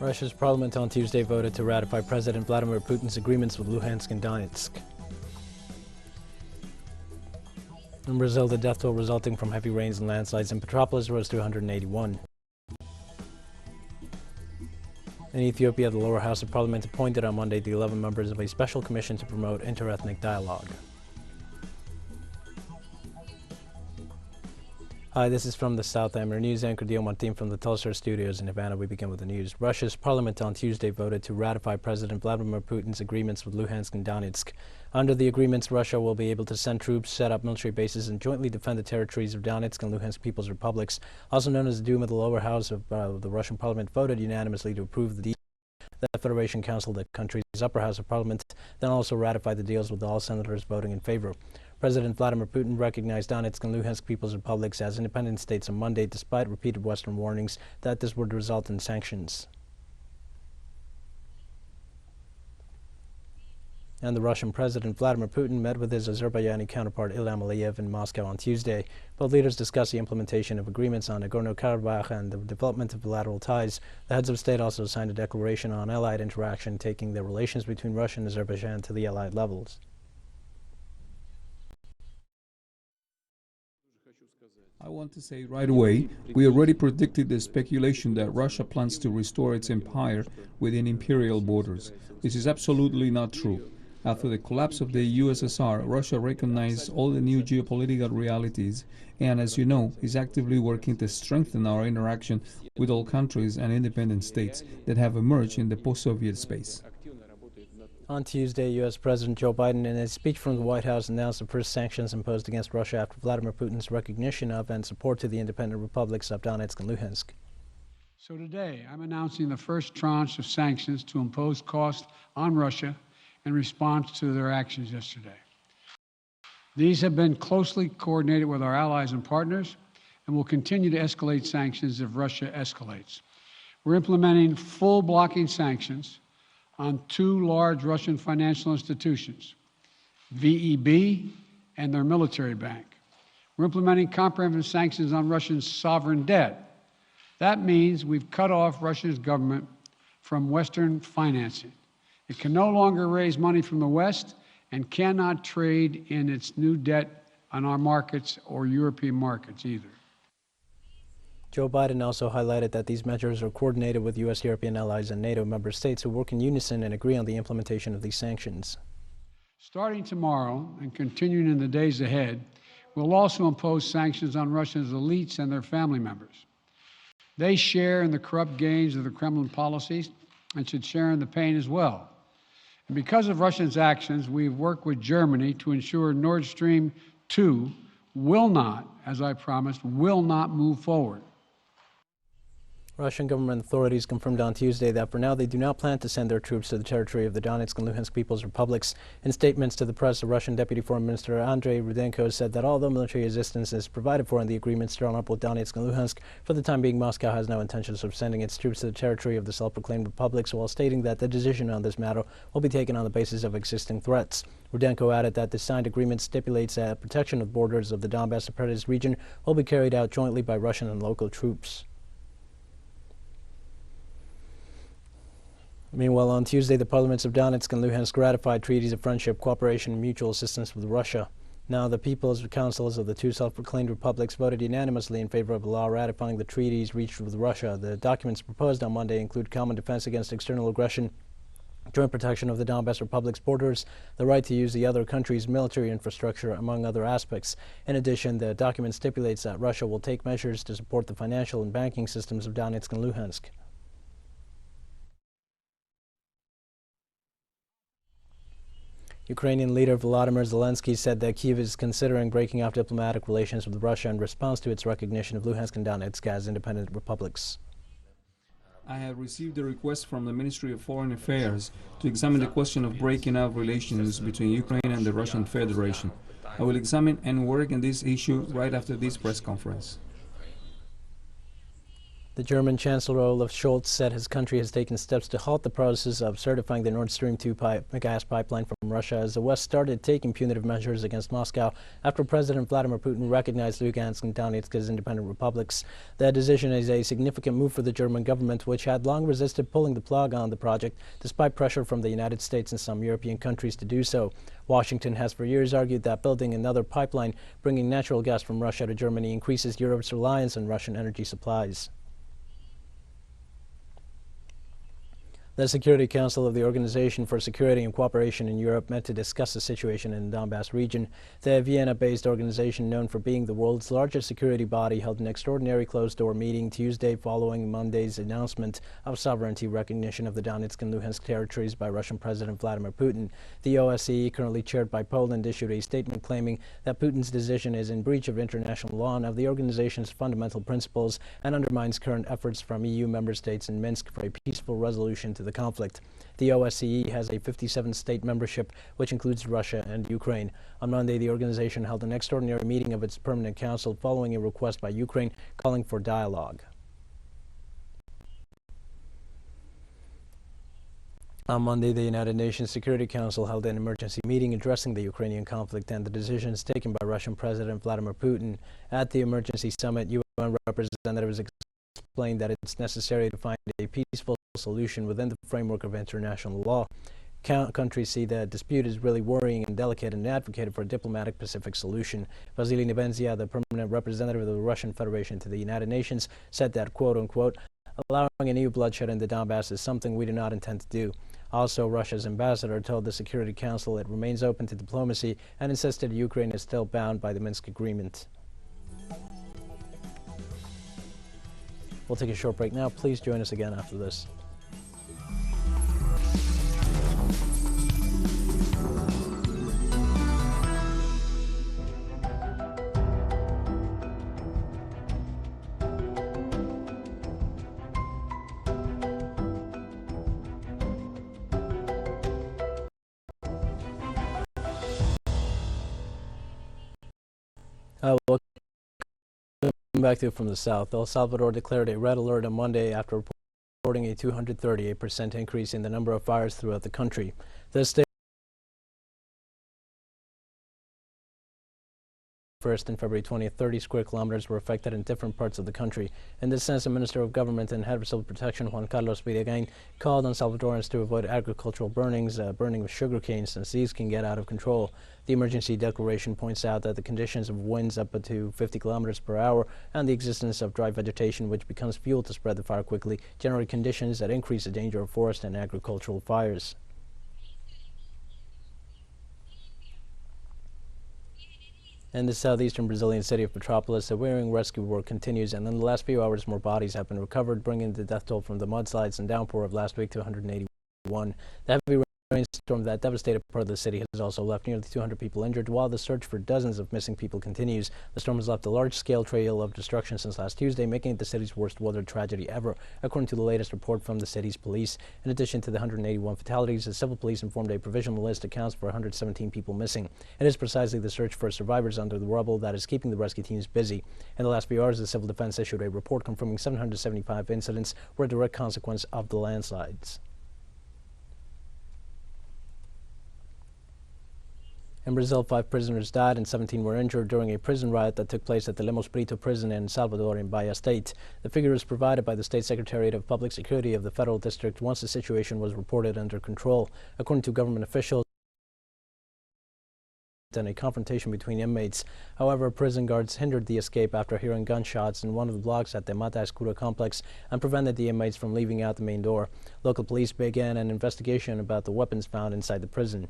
Russia's parliament on Tuesday voted to ratify President Vladimir Putin's agreements with Lugansk and Donetsk. In Brazil, the death toll resulting from heavy rains and landslides in Petropolis rose to 181. In Ethiopia, the lower house of parliament appointed on Monday the 11 members of a special commission to promote inter-ethnic dialogue. Hi, this is from the South. I'm your news anchor, Dio Martin, from the teleSUR studios in Havana. We begin with the news. Russia's parliament on Tuesday voted to ratify President Vladimir Putin's agreements with Lugansk and Donetsk. Under the agreements, Russia will be able to send troops, set up military bases, and jointly defend the territories of Donetsk and Lugansk People's Republics, also known as the Duma. The lower house of the Russian parliament voted unanimously to approve the deal. The Federation Council, the country's upper house of parliament, then also ratified the deals with all senators voting in favor. President Vladimir Putin recognized Donetsk and Lugansk People's Republics as independent states on Monday, despite repeated Western warnings that this would result in sanctions. And the Russian President Vladimir Putin met with his Azerbaijani counterpart Ilham Aliyev in Moscow on Tuesday. Both leaders discussed the implementation of agreements on Nagorno-Karabakh and the development of bilateral ties. The heads of state also signed a declaration on allied interaction, taking the relations between Russia and Azerbaijan to the allied levels. I want to say right away, we already predicted the speculation that Russia plans to restore its empire within imperial borders. This is absolutely not true. After the collapse of the USSR, Russia recognized all the new geopolitical realities and, as you know, is actively working to strengthen our interaction with all countries and independent states that have emerged in the post-Soviet space. On Tuesday, U.S. President Joe Biden, in his speech from the White House, announced the first sanctions imposed against Russia after Vladimir Putin's recognition of and support to the independent republics of Donetsk and Lugansk. So today, I'm announcing the first tranche of sanctions to impose costs on Russia in response to their actions yesterday. These have been closely coordinated with our allies and partners and will continue to escalate sanctions if Russia escalates. We're implementing full blocking sanctions on two large Russian financial institutions, VEB and their military bank. We're implementing comprehensive sanctions on Russian sovereign debt. That means we've cut off Russia's government from Western financing. It can no longer raise money from the West and cannot trade in its new debt on our markets or European markets either. Joe Biden also highlighted that these measures are coordinated with U.S., European allies, and NATO member states who work in unison and agree on the implementation of these sanctions. Starting tomorrow and continuing in the days ahead, we'll also impose sanctions on Russia's elites and their family members. They share in the corrupt gains of the Kremlin policies and should share in the pain as well. And because of Russia's actions, we've worked with Germany to ensure Nord Stream 2 will not, as I promised, will not move forward. Russian government authorities confirmed on Tuesday that for now they do not plan to send their troops to the territory of the Donetsk and Lugansk People's Republics. In statements to the press, the Russian Deputy Foreign Minister Andrei Rudenko said that although military assistance is provided for in the agreements drawn up with Donetsk and Lugansk, for the time being Moscow has no intentions of sending its troops to the territory of the self-proclaimed republics, while stating that the decision on this matter will be taken on the basis of existing threats. Rudenko added that the signed agreement stipulates that protection of borders of the Donbass separatist region will be carried out jointly by Russian and local troops. Meanwhile, on Tuesday, the parliaments of Donetsk and Lugansk ratified treaties of friendship, cooperation, and mutual assistance with Russia. Now, the people's councils of the two self-proclaimed republics voted unanimously in favor of a law ratifying the treaties reached with Russia. The documents proposed on Monday include common defense against external aggression, joint protection of the Donbass republic's borders, the right to use the other country's military infrastructure, among other aspects. In addition, the document stipulates that Russia will take measures to support the financial and banking systems of Donetsk and Lugansk. Ukrainian leader Volodymyr Zelensky said that Kyiv is considering breaking off diplomatic relations with Russia in response to its recognition of Lugansk and Donetsk as independent republics. I have received a request from the Ministry of Foreign Affairs to examine the question of breaking off relations between Ukraine and the Russian Federation. I will examine and work on this issue right after this press conference. The German Chancellor Olaf Scholz said his country has taken steps to halt the process of certifying the Nord Stream 2 gas pipeline from from Russia as the West started taking punitive measures against Moscow after President Vladimir Putin recognized Lugansk and Donetsk as independent republics. That decision is a significant move for the German government, which had long resisted pulling the plug on the project, despite pressure from the United States and some European countries to do so. Washington has for years argued that building another pipeline bringing natural gas from Russia to Germany increases Europe's reliance on Russian energy supplies. The Security Council of the Organization for Security and Cooperation in Europe met to discuss the situation in the Donbass region. The Vienna-based organization, known for being the world's largest security body, held an extraordinary closed-door meeting Tuesday following Monday's announcement of sovereignty recognition of the Donetsk and Luhansk territories by Russian President Vladimir Putin. The OSCE, currently chaired by Poland, issued a statement claiming that Putin's decision is in breach of international law and of the organization's fundamental principles and undermines current efforts from EU member states in Minsk for a peaceful resolution to the conflict. The OSCE has a 57-state membership, which includes Russia and Ukraine. On Monday, the organization held an extraordinary meeting of its permanent council following a request by Ukraine calling for dialogue. On Monday, the United Nations Security Council held an emergency meeting addressing the Ukrainian conflict and the decisions taken by Russian President Vladimir Putin. At the emergency summit, UN representatives explained that it's necessary to find a peaceful solution within the framework of international law. Countries see the dispute as really worrying and delicate and advocated for a diplomatic Pacific solution. Vasily Nebenzia, the permanent representative of the Russian Federation to the United Nations, said that, quote-unquote, allowing a new bloodshed in the Donbass is something we do not intend to do. Also, Russia's ambassador told the Security Council it remains open to diplomacy and insisted Ukraine is still bound by the Minsk agreement. We'll take a short break now. Please join us again after this. Welcome back to From the South. El Salvador declared a red alert on Monday after reporting a 238% increase in the number of fires throughout the country. The state first and February 20th, 30 square kilometers were affected in different parts of the country. In this sense, the Minister of Government and Head of Civil Protection, Juan Carlos Villagain, called on Salvadorans to avoid agricultural burnings, burning of sugarcane, since these can get out of control. The emergency declaration points out that the conditions of winds up to 50 kilometers per hour and the existence of dry vegetation, which becomes fuel to spread the fire quickly, generate conditions that increase the danger of forest and agricultural fires. In the southeastern Brazilian city of Petrópolis, the wearing rescue work continues, and in the last few hours, more bodies have been recovered, bringing the death toll from the mudslides and downpour of last week to 181. The heavy rainstorm that devastated part of the city has also left nearly 200 people injured, while the search for dozens of missing people continues. The storm has left a large-scale trail of destruction since last Tuesday, making it the city's worst weather tragedy ever, according to the latest report from the city's police. In addition to the 181 fatalities, the civil police informed a provisional list accounts for 117 people missing. It is precisely the search for survivors under the rubble that is keeping the rescue teams busy. In the last few hours, the civil defense issued a report confirming 775 incidents were a direct consequence of the landslides. In Brazil, 5 prisoners died and 17 were injured during a prison riot that took place at the Lemos Brito prison in Salvador in Bahia State. The figure is provided by the State Secretariat of Public Security of the Federal District once the situation was reported under control. According to government officials, and a confrontation between inmates. However, prison guards hindered the escape after hearing gunshots in one of the blocks at the Mata Escura complex and prevented the inmates from leaving out the main door. Local police began an investigation about the weapons found inside the prison.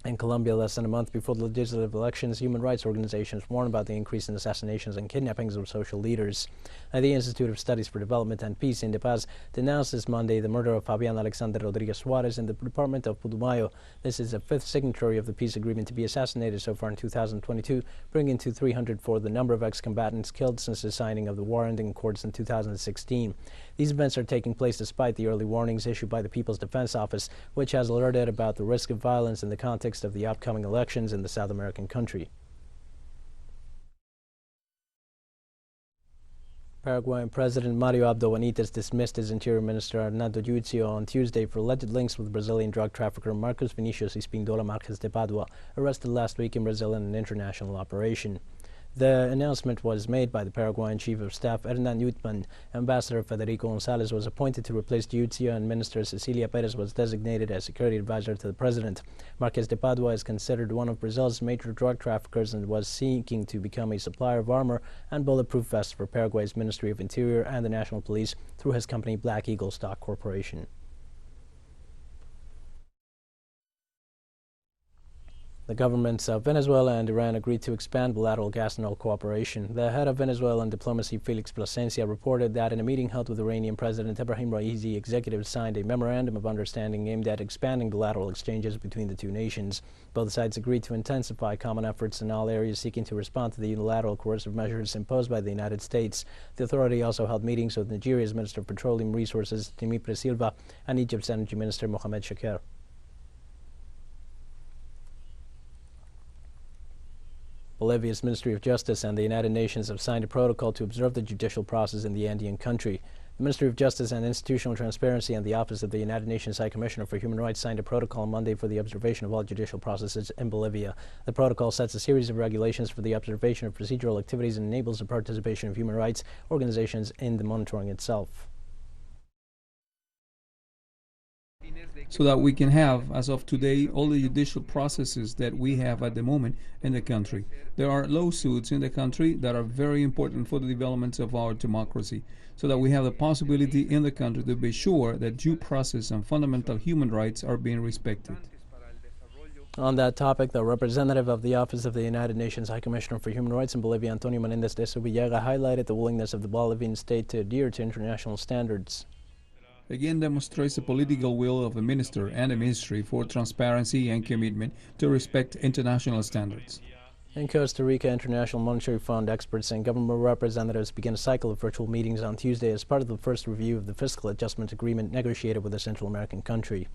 In Colombia, less than a month before the legislative elections, human rights organizations warn about the increase in assassinations and kidnappings of social leaders. The Institute of Studies for Development and Peace in Paz denounced this Monday the murder of Fabian Alexander Rodriguez Suarez in the department of Putumayo. This is the 5th signatory of the peace agreement to be assassinated so far in 2022, bringing to 304 the number of ex-combatants killed since the signing of the war-ending accords in 2016. These events are taking place despite the early warnings issued by the People's Defense Office, which has alerted about the risk of violence in the context of the upcoming elections in the South American country. Paraguayan President Mario Abdo Benitez dismissed his Interior Minister Hernando Yuizio on Tuesday for alleged links with Brazilian drug trafficker Marcos Vinicius Espindola Marques de Padua, arrested last week in Brazil in an international operation. The announcement was made by the Paraguayan Chief of Staff Hernan Yutman. Ambassador Federico González was appointed to replace Yuizio, and Minister Cecilia Perez was designated as security advisor to the president. Marques de Padua is considered one of Brazil's major drug traffickers and was seeking to become a supplier of armor and bulletproof vests for Paraguay's Ministry of Interior and the National Police through his company Black Eagle Stock Corporation. The governments of Venezuela and Iran agreed to expand bilateral gas and oil cooperation. The head of Venezuelan diplomacy, Felix Plasencia, reported that in a meeting held with Iranian President Ibrahim Raisi, executives signed a memorandum of understanding aimed at expanding bilateral exchanges between the two nations. Both sides agreed to intensify common efforts in all areas seeking to respond to the unilateral coercive measures imposed by the United States. The authority also held meetings with Nigeria's Minister of Petroleum Resources, Timipre Silva, and Egypt's Energy Minister, Mohamed Shakir. Bolivia's Ministry of Justice and the United Nations have signed a protocol to observe the judicial process in the Andean country. The Ministry of Justice and Institutional Transparency and the Office of the United Nations High Commissioner for Human Rights signed a protocol on Monday for the observation of all judicial processes in Bolivia. The protocol sets a series of regulations for the observation of procedural activities and enables the participation of human rights organizations in the monitoring itself. So that we can have, as of today, all the judicial processes that we have at the moment in the country. There are lawsuits in the country that are very important for the development of our democracy, so that we have the possibility in the country to be sure that due process and fundamental human rights are being respected. On that topic, the representative of the Office of the United Nations High Commissioner for Human Rights in Bolivia, Antonio Menendez de Subillaga, highlighted the willingness of the Bolivian state to adhere to international standards. Again demonstrates the political will of the minister and the ministry for transparency and commitment to respect international standards. In Costa Rica, International Monetary Fund experts and government representatives began a cycle of virtual meetings on Tuesday as part of the first review of the fiscal adjustment agreement negotiated with the Central American country.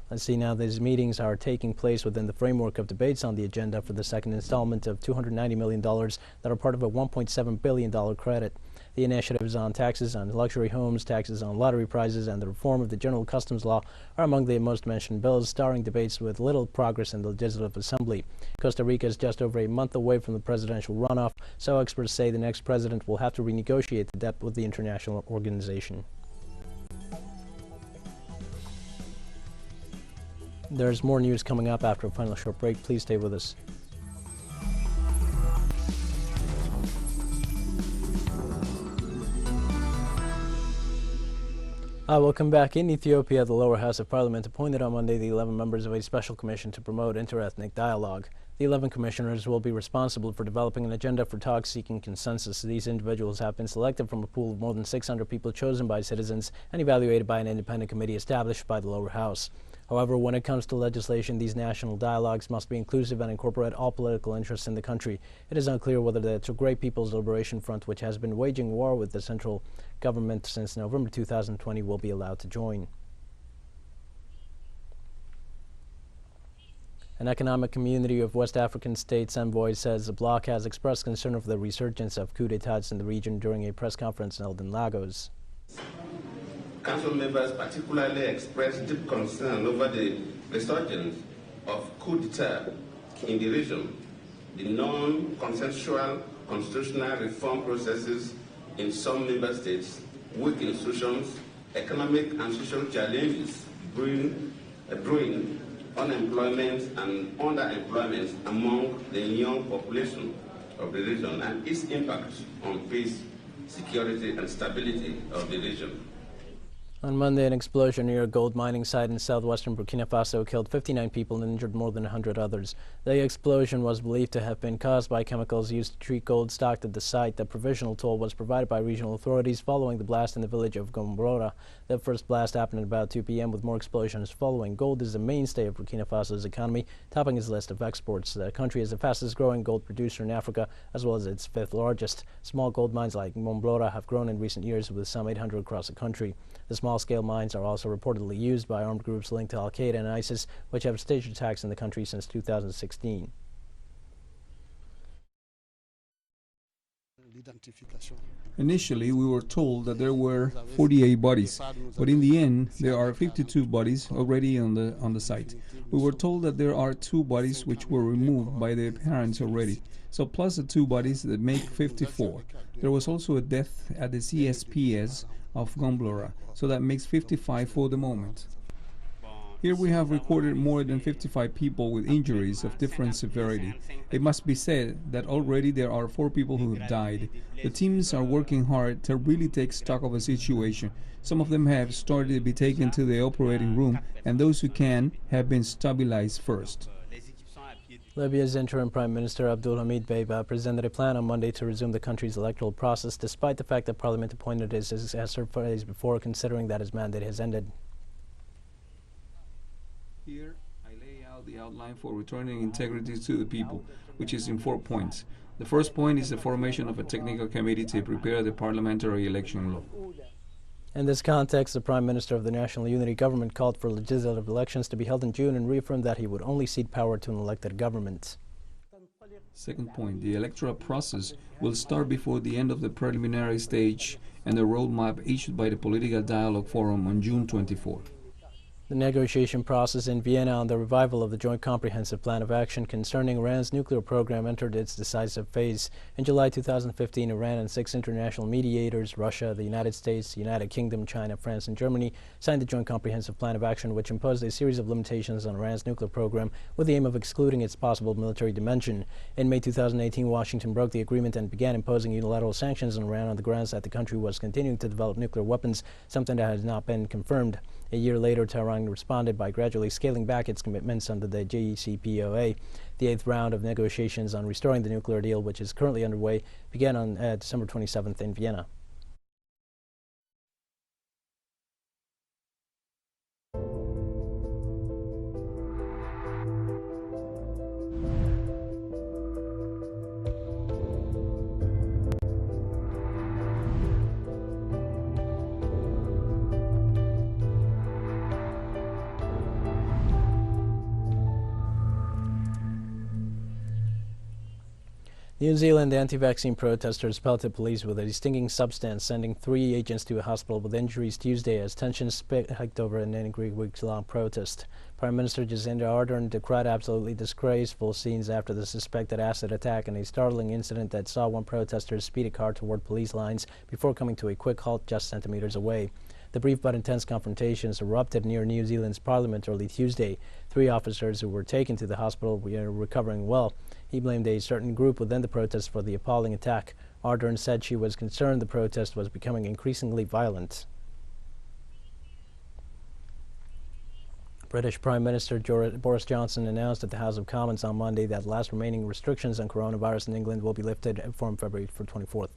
Let's see now, these meetings are taking place within the framework of debates on the agenda for the second installment of $290 million that are part of a $1.7 billion credit. The initiatives on taxes on luxury homes, taxes on lottery prizes, and the reform of the General Customs Law are among the most mentioned bills, starring debates with little progress in the Legislative Assembly. Costa Rica is just over a month away from the presidential runoff, so experts say the next president will have to renegotiate the debt with the international organization. There's more news coming up after a final short break. Please stay with us. Welcome back. In Ethiopia, the lower house of parliament appointed on Monday the 11 members of a special commission to promote interethnic dialogue. The 11 commissioners will be responsible for developing an agenda for talks seeking consensus. These individuals have been selected from a pool of more than 600 people chosen by citizens and evaluated by an independent committee established by the lower house. However, when it comes to legislation, these national dialogues must be inclusive and incorporate all political interests in the country. It is unclear whether the Tigray People's Liberation Front, which has been waging war with the central government since November 2020, will be allowed to join. An economic community of West African states envoy says the bloc has expressed concern over the resurgence of coup d'etats in the region during a press conference held in Lagos. Council members particularly expressed deep concern over the resurgence of coup d'etat in the region, the non-consensual constitutional reform processes in some member states, weak institutions, economic and social challenges, brewing unemployment and underemployment among the young population of the region, and its impact on peace, security, and stability of the region. On Monday, an explosion near a gold mining site in southwestern Burkina Faso killed 59 people and injured more than 100 others. The explosion was believed to have been caused by chemicals used to treat gold stocked at the site. The provisional toll was provided by regional authorities following the blast in the village of Gombrora. The first blast happened at about 2 p.m. with more explosions following. Gold is the mainstay of Burkina Faso's economy, topping its list of exports. The country is the fastest growing gold producer in Africa, as well as its fifth largest. Small gold mines like Gombrora have grown in recent years, with some 800 across the country. The small-scale mines are also reportedly used by armed groups linked to Al-Qaeda and ISIS, which have staged attacks in the country since 2016. Initially, we were told that there were 48 bodies, but in the end, there are 52 bodies already on the site. We were told that there are 2 bodies which were removed by their parents already, so plus the 2 bodies that make 54. There was also a death at the CSPS of Gomblora, so that makes 55 for the moment. Here we have recorded more than 55 people with injuries of different severity. It must be said that already there are 4 people who have died. The teams are working hard to really take stock of the situation. Some of them have started to be taken to the operating room, and those who can have been stabilized first. Libya's interim Prime Minister Abdulhamid Dbeibah presented a plan on Monday to resume the country's electoral process, despite the fact that Parliament appointed his successor 4 days before, considering that his mandate has ended. Here, I lay out the outline for returning integrity to the people, which is in 4 points. The first point is the formation of a technical committee to prepare the parliamentary election law. In this context, the Prime Minister of the National Unity Government called for legislative elections to be held in June and reaffirmed that he would only cede power to an elected government. Second point, the electoral process will start before the end of the preliminary stage and the roadmap issued by the Political Dialogue Forum on June 24. The negotiation process in Vienna on the revival of the Joint Comprehensive Plan of Action concerning Iran's nuclear program entered its decisive phase. In July 2015, Iran and 6 international mediators, Russia, the United States, the United Kingdom, China, France, and Germany, signed the Joint Comprehensive Plan of Action, which imposed a series of limitations on Iran's nuclear program with the aim of excluding its possible military dimension. In May 2018, Washington broke the agreement and began imposing unilateral sanctions on Iran on the grounds that the country was continuing to develop nuclear weapons, something that has not been confirmed. A year later, Tehran responded by gradually scaling back its commitments under the JCPOA. The 8th round of negotiations on restoring the nuclear deal, which is currently underway, began on December 27th in Vienna. New Zealand anti-vaccine protesters pelted police with a stinging substance, sending 3 agents to a hospital with injuries Tuesday as tensions spiked over an angry weeks-long protest. Prime Minister Jacinda Ardern decried absolutely disgraceful scenes after the suspected acid attack and a startling incident that saw one protester speed a car toward police lines before coming to a quick halt just centimeters away. The brief but intense confrontations erupted near New Zealand's parliament early Tuesday. 3 officers who were taken to the hospital were recovering well. He blamed a certain group within the protest for the appalling attack. Ardern said she was concerned the protest was becoming increasingly violent. British Prime Minister Boris Johnson announced at the House of Commons on Monday that last remaining restrictions on coronavirus in England will be lifted from February 24th.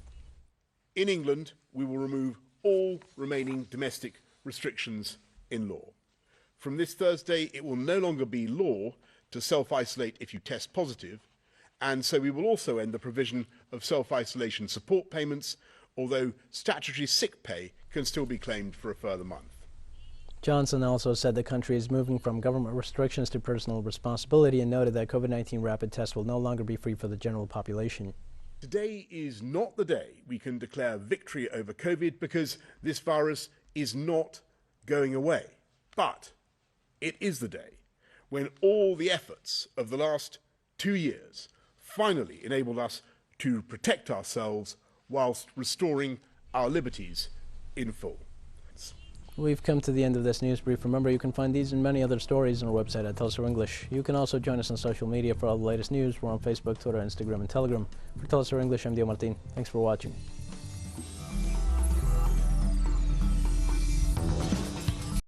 In England, we will remove all remaining domestic restrictions in law. From this Thursday, it will no longer be law to self-isolate if you test positive, and so we will also end the provision of self-isolation support payments, although statutory sick pay can still be claimed for a further month. Johnson also said the country is moving from government restrictions to personal responsibility and noted that COVID-19 rapid tests will no longer be free for the general population. Today is not the day we can declare victory over COVID because this virus is not going away. But it is the day when all the efforts of the last 2 years finally enabled us to protect ourselves whilst restoring our liberties in full. We've come to the end of this news brief. Remember, you can find these and many other stories on our website at teleSUR English. You can also join us on social media for all the latest news. We're on Facebook, Twitter, Instagram, and Telegram. For teleSUR English, I'm Dio Martin. Thanks for watching.